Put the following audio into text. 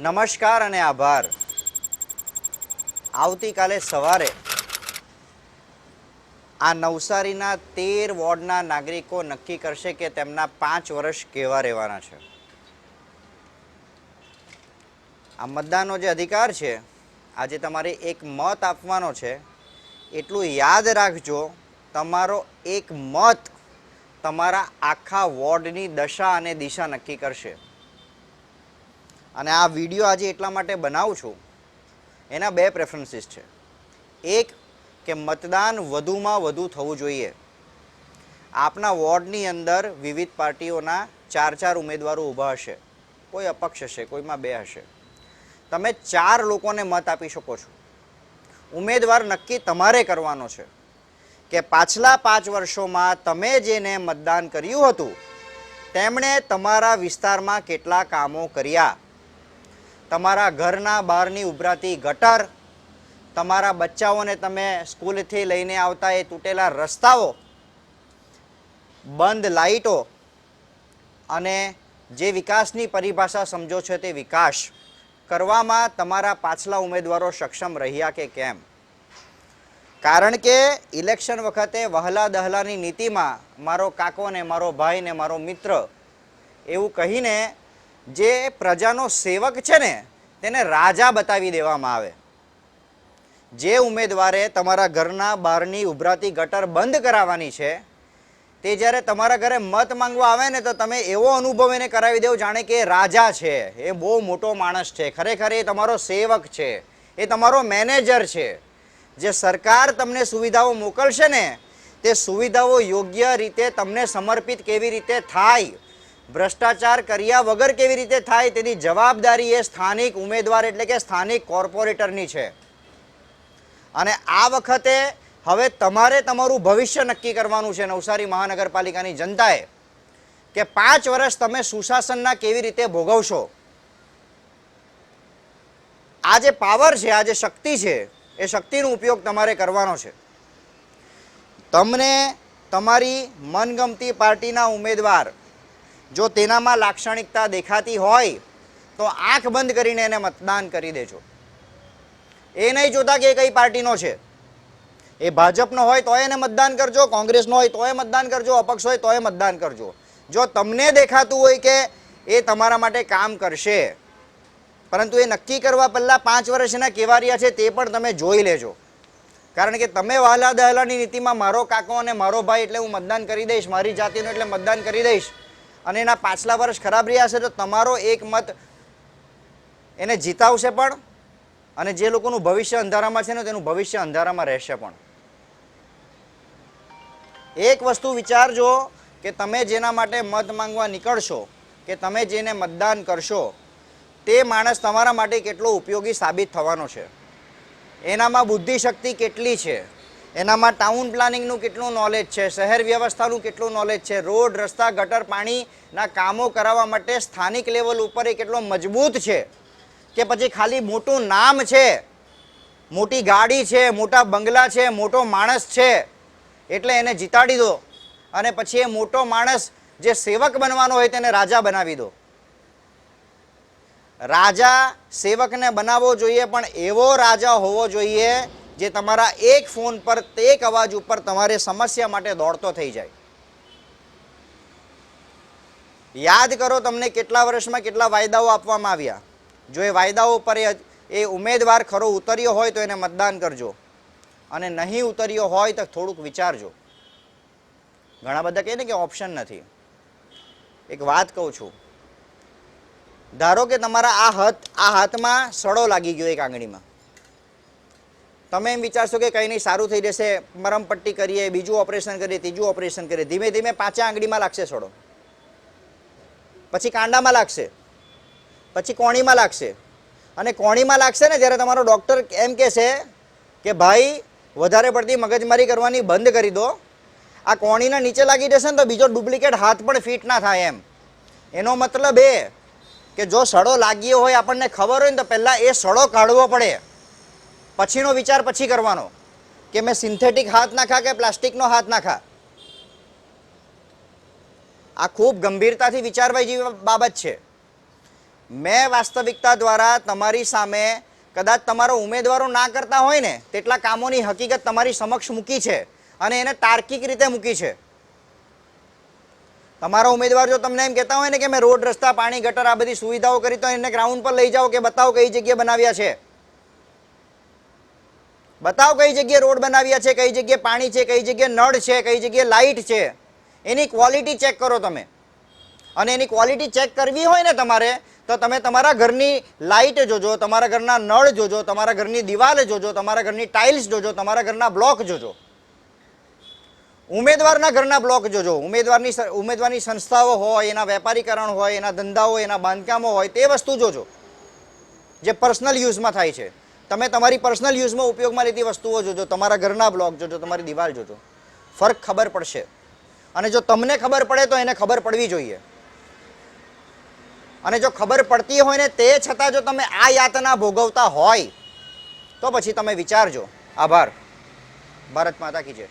નમસ્કાર અને આભાર. આવતીકાલે સવારે આ નવસારીના 13 વોર્ડના નાગરિકો નક્કી કરશે કે તેમના 5 વર્ષ કેવા રહેવાના છે. આ મતદાનનો જે અધિકાર છે, આજે તમારે એક મત આપવાનો છે. એટલું યાદ રાખજો, તમારો એક મત તમારા આખા વોર્ડની દશા અને દિશા નક્કી કરશે. અને આ વિડીયો આજે એટલા માટે બનાવું છું, એના બે પ્રેફરન્સીસ છે. એક કે મતદાન વધુમાં વધુ થવું જોઈએ. આપના વોર્ડની અંદર વિવિધ પાર્ટીઓના 4 ઉમેદવારો ઊભા હશે. કોઈ અપક્ષ હશે, કોઈમાં 2 હશે. તમે 4 લોકોને મત આપી શકો છો. ઉમેદવાર નક્કી તમારે કરવાનો છે કે પાછલા 5 વર્ષોમાં તમે જેને મતદાન કર્યું હતું તેમણે તમારા વિસ્તારમાં કેટલા કામો કર્યા. તમારા ઘરના બહારની ઉભરાતી ગટર, તમારા બચ્ચાઓને તમે સ્કૂલથી લઈને આવતા એ તૂટેલા રસ્તાઓ, બંધ લાઇટો અને જે વિકાસની પરિભાષા સમજો છો તે વિકાસ કરવામાં તમારા પાછલા ઉમેદવારો સક્ષમ રહ્યા કે કેમ. કારણ કે ઇલેક્શન વખતે વહલા દહલાની નીતિમાં મારો કાકો ને મારો ભાઈ ને મારો મિત્ર એવું કહીને જે પ્રજાનો સેવક છે ને તેને રાજા બતાવી દેવામાં આવે. જે ઉમેદવારે તમારા ઘરના બહારની ઉભરાતી ગટર બંધ કરાવવાની છે તે જ્યારે તમારા ઘરે મત માંગવા આવે ને તો તમે એવો અનુભવ એને કરાવી દેવો જાણે કે એ રાજા છે, એ બહુ મોટો માણસ છે. ખરેખર એ તમારો સેવક છે, એ તમારો મેનેજર છે. જે સરકાર તમને સુવિધાઓ મોકલશે ને તે સુવિધાઓ યોગ્ય રીતે તમને સમર્પિત કેવી રીતે થાય, ભ્રષ્ટાચાર કર્યા વગર કેવી રીતે થાય, તેની જવાબદારી એ સ્થાનિક ઉમેદવાર એટલે કે સ્થાનિક કોર્પોરેટરની છે. અને આ વખતે હવે તમારે તમારું ભવિષ્ય નક્કી કરવાનું છે નવસારી મહાનગરપાલિકાની જનતાએ કે 5 વર્ષ તમે સુશાસનના કેવી રીતે ભોગવશો. આ જે પાવર છે, આ જે શક્તિ છે, એ શક્તિનો ઉપયોગ તમારે કરવાનો છે. તમને તમારી મનગમતી પાર્ટીના ઉમેદવાર જો તેનામાં લાક્ષણિકતા દેખાતી હોય તો આંખ બંધ કરીને એને મતદાન કરી દેજો. એ નહીં જોતા કે એ કઈ પાર્ટીનો છે. એ ભાજપનો હોય તોય એને મતદાન કરજો, કોંગ્રેસનો હોય તોય મતદાન કરજો, અપક્ષ હોય તોય મતદાન કરજો. જો તમને દેખાતું હોય કે એ તમારા માટે કામ કરશે, પરંતુ એ નક્કી કરવા પહેલાં 5 વર્ષ એના કેવા રહ્યા છે તે પણ તમે જોઈ લેજો. કારણ કે તમે વહાલા દહલાની નીતિમાં મારો કાકો અને મારો ભાઈ એટલે હું મતદાન કરી દઈશ, મારી જાતિનો એટલે મતદાન કરી દઈશ, અને એના પાછલા વર્ષ ખરાબ રહ્યા છે તો તમારો એક મત એને જીતાવશે પણ, અને જે લોકોનું ભવિષ્ય અંધારામાં છે ને તેનું ભવિષ્ય અંધારામાં રહેશે પણ. એક વસ્તુ વિચારજો કે તમે જેના માટે મત માંગવા નીકળશો, કે તમે જેને મતદાન કરશો તે માણસ તમારા માટે કેટલો ઉપયોગી સાબિત થવાનો છે. એનામાં બુદ્ધિ શક્તિ કેટલી છે, એનામાં ટાઉન પ્લાનિંગનું કેટલું નોલેજ છે, શહેર વ્યવસ્થાનું કેટલું નોલેજ છે, રોડ રસ્તા ગટર પાણીના કામો કરાવવા માટે સ્થાનિક લેવલ ઉપર એ કેટલો મજબૂત છે, કે પછી ખાલી મોટું નામ છે, મોટી ગાડી છે, મોટા બંગલા છે, મોટો માણસ છે એટલે એને જીતાડી દો અને પછી એ મોટો માણસ જે સેવક બનવાનો હોય તેને રાજા બનાવી દો. રાજા સેવકને બનાવવો જોઈએ, પણ એવો રાજા હોવો જોઈએ જે તમારા એક ફોન પર એક અવાજ ઉપર તમારે સમસ્યા માટે દોડતો થઈ જાય. યાદ કરો તમને કેટલા વર્ષમાં કેટલા વાયદાઓ આપવામાં આવ્યા. જો એ વાયદાઓ પર એ ઉમેદવાર ખરો ઉતર્યો હોય તો એને મતદાન કરજો, અને નહીં ઉતર્યો હોય તો થોડુંક વિચારજો. ઘણા બધા કહે ને કે ઓપ્શન નથી. એક વાત કહું છું, ધારો કે તમારા આ હાથમાં સડો લાગી ગયો એક આંગળીમાં. તમે એમ વિચારશો કે કંઈ નહીં, સારું થઈ જશે, મરમ પટ્ટી કરીએ, બીજું ઓપરેશન કરીએ, ત્રીજું ઓપરેશન કરીએ. ધીમે ધીમે 5 આંગળીમાં લાગશે સડો, પછી કાંડામાં લાગશે, પછી કોણીમાં લાગશે. અને કોણીમાં લાગશે ને જ્યારે તમારો ડૉક્ટર એમ કહેશે કે ભાઈ વધારે પડતી મગજમારી કરવાની બંધ કરી દો, આ કોણીના નીચે લાગી જશે ને તો બીજો ડુપ્લિકેટ હાથ પણ ફિટ ના થાય. એનો મતલબ એ કે જો સડો લાગ્યો હોય, આપણને ખબર હોય ને તો પહેલાં એ સડો કાઢવો પડે, પછીનો વિચાર પછી કરવાનો કે મેં સિન્થેટિક હાથ નાખા કે પ્લાસ્ટિકનો હાથ નાખા. આ ખૂબ ગંભીરતાથી વિચારવા જેવી બાબત છે. મેં વાસ્તવિકતા દ્વારા તમારી સામે કદાચ તમારો ઉમેદવારો ના કરતા હોય ને તેટલા કામોની હકીકત તમારી સમક્ષ મૂકી છે અને એને તાર્કિક રીતે મૂકી છે. તમારો ઉમેદવાર જો તમને એમ કહેતા હોય ને કે મેં રોડ રસ્તા પાણી ગટર આ બધી સુવિધાઓ કરી, તો એને ગ્રાઉન્ડ પર લઈ જાઓ કે બતાવો કઈ જગ્યાએ બનાવ્યા છે, બતાવો કઈ જગ્યાએ રોડ બનાવ્યા છે, કઈ જગ્યાએ પાણી છે, કઈ જગ્યાએ નળ છે, કઈ જગ્યાએ લાઇટ છે. એની ક્વોલિટી ચેક કરો તમે. અને એની ક્વોલિટી ચેક કરવી હોય ને તમારે, તો તમે તમારા ઘરની લાઇટ જોજો, તમારા ઘરના નળ જોજો, તમારા ઘરની દિવાલ જોજો, તમારા ઘરની ટાઇલ્સ જોજો, તમારા ઘરના બ્લોક જોજો, ઉમેદવારના ઘરના બ્લોક જોજો, ઉમેદવારની સંસ્થાઓ હોય, એના વેપારીકરણ હોય, એના ધંધાઓ, એના બાંધકામો હોય, તે વસ્તુ જોજો જે પર્સનલ યુઝમાં થાય છે. તમે તમારી પર્સનલ યુઝમાં ઉપયોગમાં લેતી વસ્તુઓ જોજો, તમારા ઘરના બ્લોક જોજો, તમારી દિવાલ જોજો. ફરક ખબર પડશે. અને જો તમને ખબર પડે તો એને ખબર પડવી જોઈએ. અને જો ખબર પડતી હોય ને તે છતાં જો તમે આ યાતના ભોગવતા હોય તો પછી તમે વિચારજો. આભાર. ભારત માતા કી જય.